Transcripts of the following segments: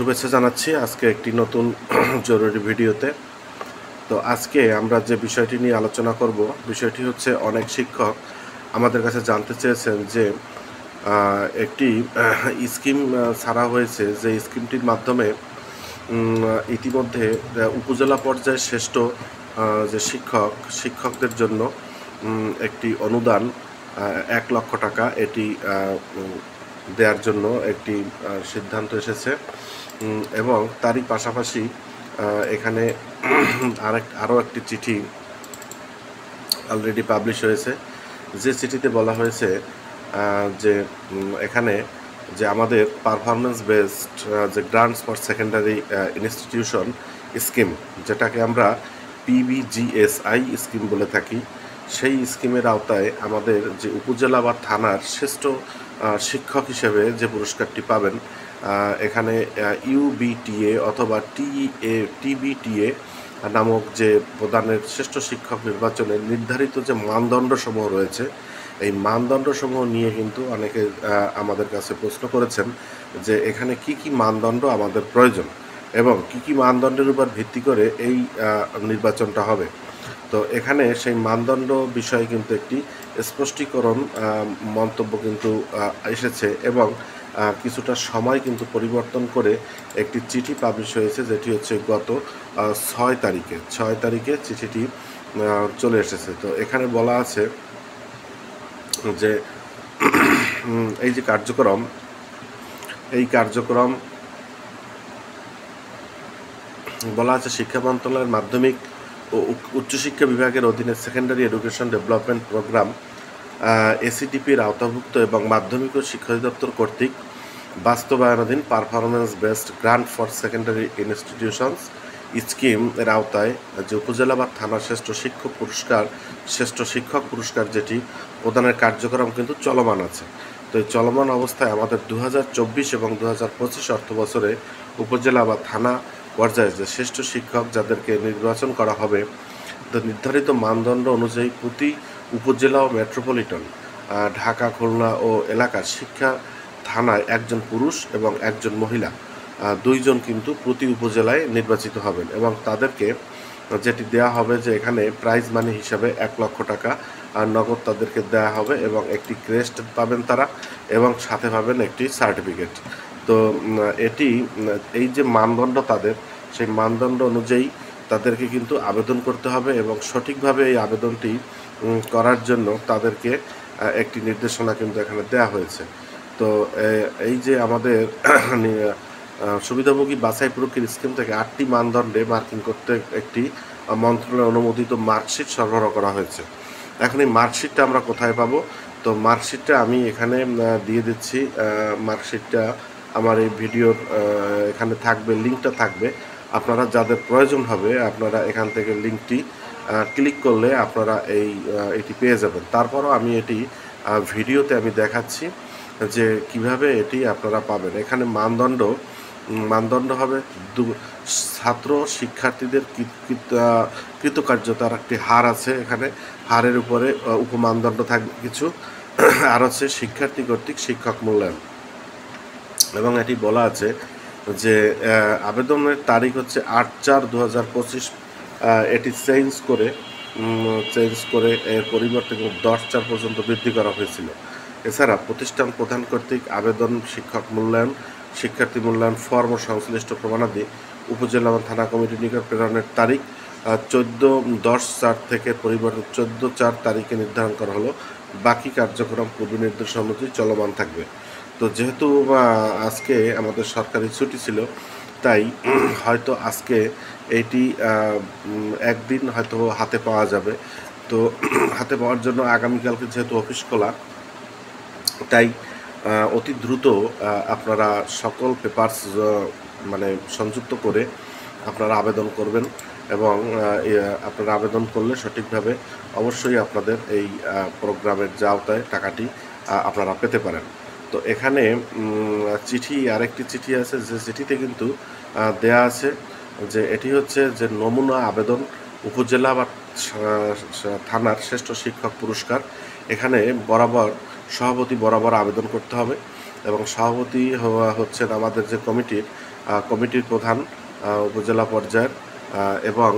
শুভেচ্ছা জানাচ্ছি আজকে একটি নতুন জরুরি ভিডিওতে। তো আজকে আমরা যে বিষয়টি নিয়ে আলোচনা করব, বিষয়টি হচ্ছে অনেক শিক্ষক আমাদের কাছে জানতে চেয়েছেন যে একটি স্কিম ছাড়া হয়েছে, যে স্কিমটির মাধ্যমে ইতিমধ্যে উপজেলা পর্যায়ে শ্রেষ্ঠ যে শিক্ষকদের জন্য একটি অনুদান 1,00,000 টাকা এটি দেওয়ার জন্য একটি সিদ্ধান্ত এসেছে। এবং তারই পাশাপাশি এখানে আরও একটি চিঠি অলরেডি পাবলিশ হয়েছে, যে চিঠিতে বলা হয়েছে যে এখানে যে আমাদের পারফরমেন্স বেসড যে grants for secondary institution scheme, যেটাকে আমরা PBGSI স্কিম বলে থাকি, সেই স্কিমের আওতায় আমাদের যে উপজেলা বা থানার শ্রেষ্ঠ শিক্ষক হিসেবে যে পুরস্কারটি পাবেন, এখানে UBTA অথবা TBTA নামক যে প্রদানের শ্রেষ্ঠ শিক্ষক নির্বাচনে নির্ধারিত যে মানদণ্ডসমূহ রয়েছে, এই মানদণ্ডসমূহ নিয়ে কিন্তু অনেকে আমাদের কাছে প্রশ্ন করেছেন যে এখানে কি কি মানদণ্ড আমাদের প্রয়োজন এবং কি কি মানদণ্ডের উপর ভিত্তি করে এই নির্বাচনটা হবে। তো এখানে সেই মানদণ্ড বিষয়ে কিন্তু একটি স্পষ্টীকরণ মন্তব্য কিন্তু এসেছে এবং কিছুটা সময় কিন্তু পরিবর্তন করে একটি চিঠি পাবলিশ হয়েছে, যেটি হচ্ছে গত 6 তারিখে চিঠিটি চলে এসেছে। তো এখানে বলা আছে যে এই যে কার্যক্রম, এই কার্যক্রম বলা আছে শিক্ষা মন্ত্রণালয়ের মাধ্যমিক ও উচ্চশিক্ষা বিভাগের অধীনে সেকেন্ডারি এডুকেশন ডেভেলপমেন্ট প্রোগ্রাম ACDPর আওতাভুক্ত এবং মাধ্যমিক ও শিক্ষা অধিদপ্তর কর্তৃক বাস্তবায়নাধীন performance based grant for secondary institutions scheme এর আওতায় যে উপজেলা বা থানা শ্রেষ্ঠ শিক্ষক পুরস্কার যেটি প্রদানের কার্যক্রম কিন্তু চলমান আছে। তো এই চলমান অবস্থায় আমাদের 2024 এবং 2025 অর্থ বছরে উপজেলা বা থানা পর্যায়ে যে শ্রেষ্ঠ শিক্ষক যাদেরকে নির্বাচন করা হবে, তো নির্ধারিত মানদণ্ড অনুযায়ী প্রতি উপজেলা ও মেট্রোপলিটন ঢাকা, খুলনা ও এলাকার শিক্ষা থানায় একজন পুরুষ এবং একজন মহিলা, 2 জন কিন্তু প্রতি উপজেলায় নির্বাচিত হবেন এবং তাদেরকে যেটি দেয়া হবে যে এখানে প্রাইজ মানি হিসাবে 1,00,000 টাকা নগদ তাদেরকে দেয়া হবে এবং একটি ক্রেস্ট পাবেন তারা এবং সাথে পাবেন একটি সার্টিফিকেট। তো এটি এই যে মানদণ্ড তাদের, সেই মানদণ্ড অনুযায়ী তাদেরকে কিন্তু আবেদন করতে হবে এবং সঠিকভাবে এই আবেদনটি করার জন্য তাদেরকে একটি নির্দেশনা কিন্তু এখানে দেয়া হয়েছে। তো এই যে আমাদের সুবিধাভোগী বাছাই প্রক্রিয়ার স্কিম থেকে 8টি মানদণ্ডে মার্কিং করতে একটি মন্ত্রণালয় অনুমোদিত মার্কশিট সরবরাহ করা হয়েছে। এখন এই মার্কশিটটা আমরা কোথায় পাবো? তো মার্কশিটটা আমি এখানে দিয়ে দিচ্ছি। মার্কশিটটা আমার এই ভিডিওর এখানে থাকবে, লিঙ্কটা থাকবে। আপনারা যাদের প্রয়োজন হবে আপনারা এখান থেকে লিঙ্কটি ক্লিক করলে আপনারা এটি পেয়ে যাবেন। তারপরও আমি এটি ভিডিওতে আমি দেখাচ্ছি যে কিভাবে এটি আপনারা পাবেন। এখানে মানদণ্ড হবে ছাত্র শিক্ষার্থীদের কৃতকার্যতার একটি হার আছে, এখানে হারের উপরে উপমানদণ্ড থাকবে কিছু, আর হচ্ছে শিক্ষার্থী কর্তৃক শিক্ষক মূল্যায়ন। এবং এটি বলা আছে যে আবেদনের তারিখ হচ্ছে 8/4/2025, এটি চেঞ্জ করে এর পরিবর্তে 10/4 পর্যন্ত বৃদ্ধি করা হয়েছিল। এছাড়া প্রতিষ্ঠান প্রধান কর্তৃক আবেদন, শিক্ষক মূল্যায়ন, শিক্ষার্থী মূল্যায়ন ফর্ম ও সংশ্লিষ্ট প্রমাণাদি উপজেলা এবং থানা কমিটির নিকট প্রেরণের তারিখ 14/10/4 থেকে পরিবর্তে 14/4 তারিখে নির্ধারণ করা হলো। বাকি কার্যক্রম পূর্ব নির্দেশ অনুযায়ী চলমান থাকবে। তো যেহেতু আজকে আমাদের সরকারি ছুটি ছিল, তাই হয়তো আজকে এইটি একদিন হয়তো হাতে পাওয়া যাবে। তো হাতে পাওয়ার জন্য আগামীকালকে যেহেতু অফিস খোলা, তাই অতি দ্রুত আপনারা সকল পেপারস মানে সংযুক্ত করে আপনারা আবেদন করবেন এবং আপনারা আবেদন করলে সঠিকভাবে অবশ্যই আপনাদের এই প্রোগ্রামের যে আওতায় টাকাটি আপনারা পেতে পারেন। তো এখানে আরেকটি চিঠি আছে, যে চিঠিতে কিন্তু দেয়া আছে যে এটি হচ্ছে যে নমুনা আবেদন উপজেলা বা থানার শ্রেষ্ঠ শিক্ষক পুরস্কার। এখানে সভাপতি বরাবর আবেদন করতে হবে এবং সভাপতি হচ্ছেন আমাদের যে কমিটির কমিটির প্রধান, উপজেলা পর্যায়ের এবং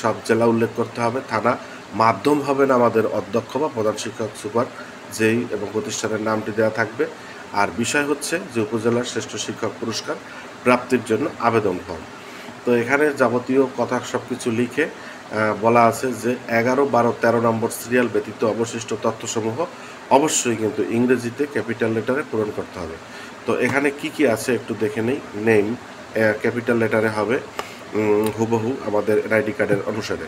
সব জেলা উল্লেখ করতে হবে। থানা মাধ্যম হবেন আমাদের অধ্যক্ষ বা প্রধান শিক্ষক সুপার যেই এবং প্রতিষ্ঠানের নামটি দেওয়া থাকবে। আর বিষয় হচ্ছে যে উপজেলার শ্রেষ্ঠ শিক্ষক পুরস্কার প্রাপ্তির জন্য আবেদন ফর্ম। তো এখানে যাবতীয় কথা সব কিছু লিখে বলা আছে যে 11, 12, 13 নম্বর সিরিয়াল ব্যতীত অবশিষ্ট তথ্যসমূহ অবশ্যই কিন্তু ইংরেজিতে ক্যাপিটাল লেটারে পূরণ করতে হবে। তো এখানে কি কি আছে একটু দেখে নেই। নেম ক্যাপিটাল লেটারে হবে হুবহু আমাদের এনআইডি কার্ডের অনুসারে।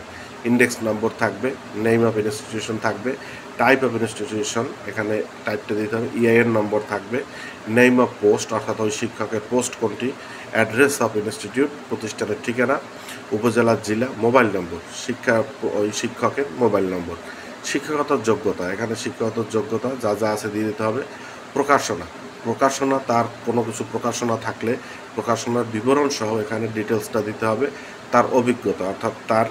ইন্ডেক্স নম্বর থাকবে, নেম অফ ইনস্টিটিউশন থাকবে, টাইপ অফ ইনস্টিটিউশন এখানে টাইপটা দিতে হবে, ইআইএন নম্বর থাকবে, নেম অফ পোস্ট অর্থাৎ ওই শিক্ষকের পোস্ট কোনটি, অ্যাড্রেস অফ ইনস্টিটিউট প্রতিষ্ঠানের ঠিকানা, উপজেলা জেলা, মোবাইল নম্বর ওই শিক্ষকের মোবাইল নম্বর। শিক্ষাগত যোগ্যতা এখানে শিক্ষাগত যোগ্যতা যা যা আছে দিয়ে দিতে হবে। প্রকাশনা তার কোনো কিছু প্রকাশনা থাকলে প্রকাশনার বিবরণ সহ এখানে ডিটেলসটা দিতে হবে। তার অভিজ্ঞতা অর্থাৎ তার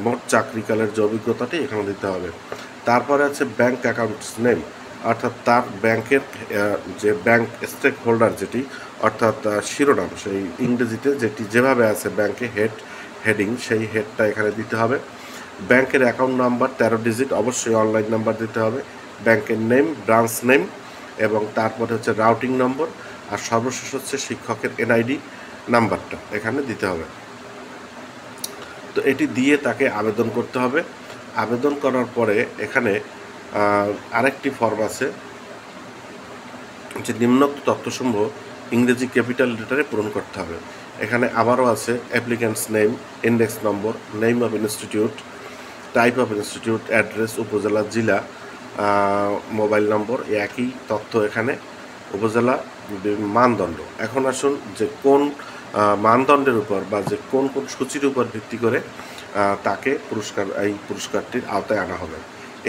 মোট চাকরিকালের যে অভিজ্ঞতাটি এখানে দিতে হবে। তারপরে আছে ব্যাংক অ্যাকাউন্টস নেম অর্থাৎ তার ব্যাংকের যে ব্যাংক স্টেক হোল্ডার যেটি অর্থাৎ শিরোনাম সেই ইংরেজিতে যেটি যেভাবে আছে ব্যাংকে হেডিং সেই হেডটা এখানে দিতে হবে। ব্যাংকের অ্যাকাউন্ট নাম্বার 13 ডিজিট অবশ্যই অনলাইন নাম্বার দিতে হবে। ব্যাংকের নেম, ব্রাঞ্চ নেম এবং তারপরে হচ্ছে রাউটিং নম্বর আর সর্বশেষ হচ্ছে শিক্ষকের এনআইডি নাম্বারটা এখানে দিতে হবে। তো এটি দিয়ে তাকে আবেদন করতে হবে। আবেদন করার পরে এখানে আরেকটি ফর্ম আছে যে নিম্নোক্ত তথ্যসমূহ ইংরেজি ক্যাপিটাল লেটারে পূরণ করতে হবে। এখানে আবারও আছে applicants name, index number, name of institute, type of institute, address, উপজেলা জেলা, মোবাইল নম্বর, একই তথ্য এখানে। উপজেলা মানদণ্ড, এখন আসুন যে কোন মানদণ্ডের উপর বা যে কোন কোন সূচির উপর ভিত্তি করে তাকে এই পুরস্কারটির আওতায় আনা হবে।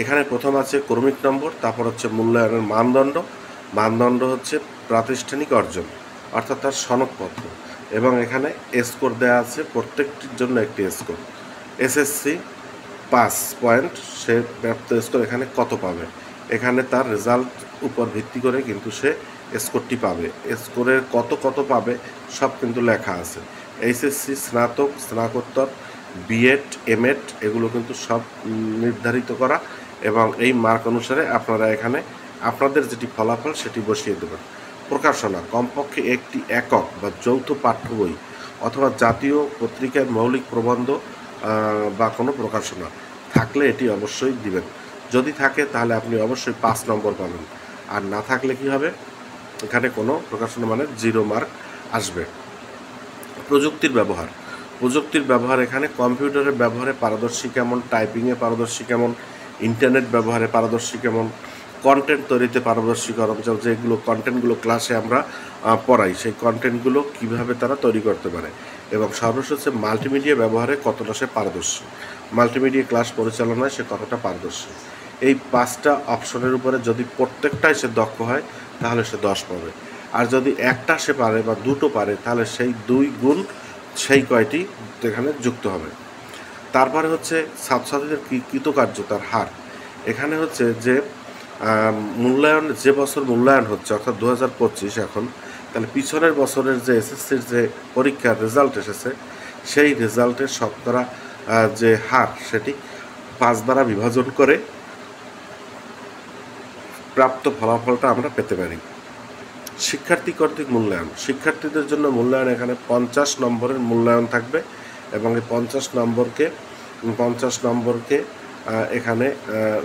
এখানে প্রথম আছে ক্রমিক নম্বর, তারপর হচ্ছে মূল্যায়নের মানদণ্ড হচ্ছে প্রাতিষ্ঠানিক অর্জন অর্থাৎ তার সনদপত্র এবং এখানে স্কোর দেওয়া আছে প্রত্যেকটির জন্য একটি স্কোর। এসএসসি 5 পয়েন্ট, সে প্রাপ্ত স্কোর এখানে কত পাবে, এখানে তার রেজাল্ট উপর ভিত্তি করে কিন্তু সে স্কোরটি পাবে। স্কোরের কত পাবে সব কিন্তু লেখা আছে। এইচএসসি, স্নাতক, স্নাতকোত্তর, বিএড, এমএড এগুলো কিন্তু সব নির্ধারিত করা এবং এই মার্ক অনুসারে আপনারা এখানে আপনাদের যেটি ফলাফল সেটি বসিয়ে দেবেন। প্রকাশনা কমপক্ষে একটি একক বা যৌথ পাঠ্য বই অথবা জাতীয় পত্রিকার মৌলিক প্রবন্ধ বা কোনো প্রকাশনা থাকলে এটি অবশ্যই দিবেন। যদি থাকে তাহলে আপনি অবশ্যই 5 নম্বর পাবেন, আর না থাকলে কি হবে, এখানে কোনো প্রকাশনা মানে 0 মার্ক আসবে। প্রযুক্তির ব্যবহার এখানে কম্পিউটারের ব্যবহারে পারদর্শী কেমন, টাইপিংয়ে পারদর্শী কেমন, ইন্টারনেট ব্যবহারে পারদর্শী কেমন, কন্টেন্ট তৈরিতে পারদর্শী কেমন, যেগুলো কন্টেন্টগুলো ক্লাসে আমরা পড়াই সেই কন্টেন্টগুলো কিভাবে তারা তৈরি করতে পারে, এবং সর্বশেষ হচ্ছে মাল্টিমিডিয়া ব্যবহারে কতটা সে পারদর্শী, মাল্টিমিডিয়া ক্লাস পরিচালনায় সে কতটা পারদর্শী। এই 5টা অপশনের উপরে যদি প্রত্যেকটাই সে দক্ষ হয় তাহলে সে 10 পাবে, আর যদি একটা সে পারে বা 2টো পারে তাহলে সেই 2 গুণ সেই কয়টি এখানে যুক্ত হবে। তারপরে হচ্ছে ছাত্রছাত্রীদের কৃতকার্যতার হার, এখানে হচ্ছে যে মূল্যায়ন যে বছর মূল্যায়ন হচ্ছে অর্থাৎ 2025 এখন, তাহলে পিছনের বছরের যে এসএসসির যে পরীক্ষার রেজাল্ট এসেছে সেই রেজাল্টের শতকরা যে হার সেটি 5 দ্বারা বিভাজন করে প্রাপ্ত ফলাফলটা আমরা পেতে পারি। শিক্ষার্থী কর্তৃক মূল্যায়ন, শিক্ষার্থীদের জন্য মূল্যায়ন এখানে 50 নম্বরের মূল্যায়ন থাকবে এবং এই 50 নম্বরকে এখানে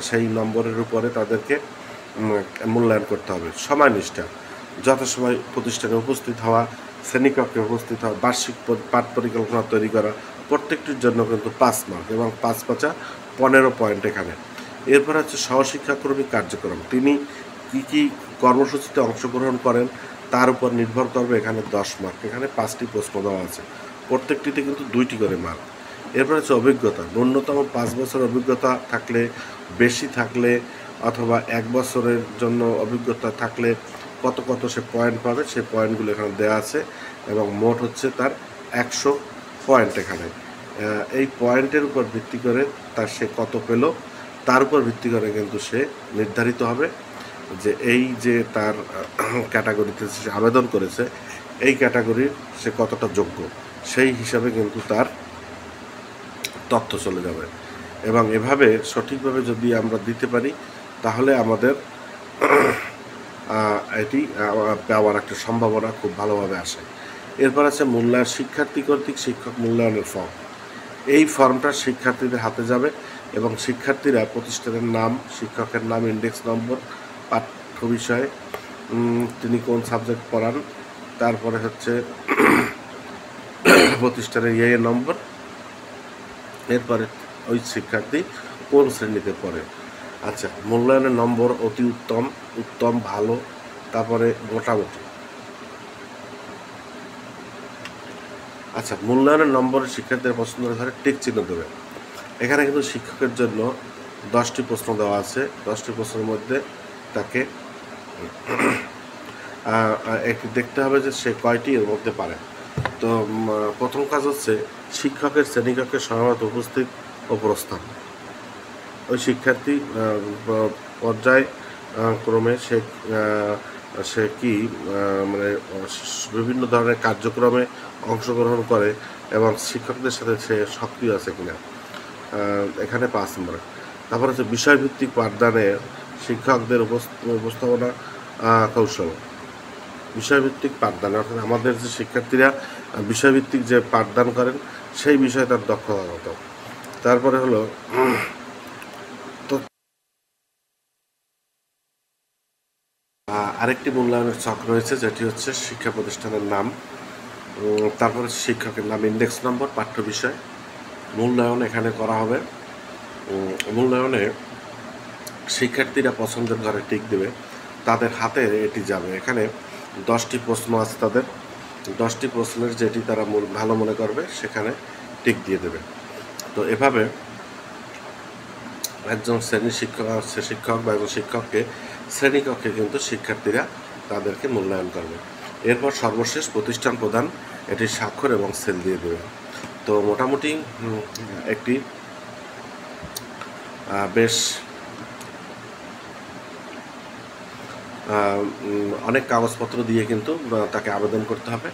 সেই নম্বরের উপরে তাদেরকে মূল্যায়ন করতে হবে। সময়নিষ্ঠা, যথাসময় প্রতিষ্ঠানে উপস্থিত হওয়া, শ্রেণীকক্ষে উপস্থিত হওয়া, বার্ষিক পাঠ পরিকল্পনা তৈরি করা, প্রত্যেকটির জন্য কিন্তু 5 মার্ক এবং 5 5 15 পয়েন্ট এখানে। এরপর হচ্ছে সহশিক্ষাকর্মী কার্যক্রম, তিনি কী কর্মসূচিতে অংশগ্রহণ করেন তার উপর নির্ভর করবে এখানে 10 মার্ক। এখানে 5টি প্রশ্ন দেওয়া আছে, প্রত্যেকটিতে কিন্তু 2টি করে মার্ক। এরপর হচ্ছে অভিজ্ঞতা, ন্যূনতম 5 বছর অভিজ্ঞতা থাকলে, বেশি থাকলে অথবা 1 বছরের জন্য অভিজ্ঞতা থাকলে কত সে পয়েন্ট পাবে সেই পয়েন্টগুলো এখানে দেওয়া আছে এবং মোট হচ্ছে তার 100 পয়েন্ট। এখানে এই পয়েন্টের উপর ভিত্তি করে তার সে কত পেল তার উপর ভিত্তি করে কিন্তু সে নির্ধারিত হবে যে এই যে তার ক্যাটাগরিতে সে আবেদন করেছে এই ক্যাটাগরির সে কতটা যোগ্য সেই হিসাবে কিন্তু তার তথ্য চলে যাবে। এবং এভাবে সঠিকভাবে যদি আমরা দিতে পারি তাহলে আমাদের এটি পাওয়ার একটা সম্ভাবনা খুব ভালোভাবে আসে। এরপর আছে মূল্যায়ন, শিক্ষার্থী কর্তৃক শিক্ষক মূল্যায়নের ফর্ম। এই ফর্মটা শিক্ষার্থীদের হাতে যাবে এবং শিক্ষার্থীরা প্রতিষ্ঠানের নাম, শিক্ষকের নাম, ইন্ডেক্স নম্বর, পাঠ্য বিষয়, তিনি কোন সাবজেক্ট পড়ান, তারপরে হচ্ছে প্রতিষ্ঠানের নম্বর, এরপরে ওই শিক্ষার্থী কোন শ্রেণীতে পড়ে। আচ্ছা, মূল্যায়নের নম্বর অতি উত্তম, উত্তম, ভালো, তারপরে মোটামুটি। আচ্ছা, মূল্যায়নের নম্বরে শিক্ষার্থীদের পছন্দের ঘরে টিক চিহ্ন দেবে। এখানে কিন্তু শিক্ষকের জন্য 10টি প্রশ্ন দেওয়া আছে। 10টি প্রশ্নের মধ্যে তাকে একটি দেখতে হবে যে সে কয়টি এর মধ্যে পারে। তো প্রথম কাজ হচ্ছে শিক্ষকের শ্রেণীকক্ষে সময়মতো উপস্থিত ও প্রস্থান। ওই শিক্ষার্থী পর্যায় ক্রমে সে কি মানে বিভিন্ন ধরনের কার্যক্রমে অংশগ্রহণ করে এবং শিক্ষকদের সাথে সে সক্রিয় আছে কিনা, এখানে 5 নম্বর। তারপর হচ্ছে বিষয়ভিত্তিক পাঠদানে শিক্ষকদের উপস্থাপনা কৌশল। বিষয়ভিত্তিক পাঠদান অর্থাৎ আমাদের যে শিক্ষার্থীরা বিষয়ভিত্তিক যে পাঠদান করেন সেই বিষয়ে তার দক্ষতা কত। তারপরে হলো আরেকটি মূল্যায়নের ছক রয়েছে, যেটি হচ্ছে শিক্ষা প্রতিষ্ঠানের নাম, তারপরে শিক্ষকের নাম, ইন্ডেক্স নম্বর, পাঠ্য বিষয়। মূল্যায়ন এখানে করা হবে। মূল্যায়নে শিক্ষার্থীরা পছন্দের ঘরে টিক দেবে, তাদের হাতে এটি যাবে। এখানে 10টি প্রশ্ন আছে, তাদের 10টি প্রশ্নের যেটি তারা ভালো মনে করবে সেখানে টিক দিয়ে দেবে। তো এভাবে একজন শিক্ষক বা একজন শিক্ষককে শ্রেণীকক্ষে কিন্তু শিক্ষার্থীরা তাদেরকে মূল্যায়ন করবে। এরপর সর্বশেষ প্রতিষ্ঠান প্রদান, এটি স্বাক্ষর এবং সেল দিয়ে দেবে। তো মোটামুটি একটি বেশ অনেক কাগজপত্র দিয়ে কিন্তু তাকে আবেদন করতে হবে।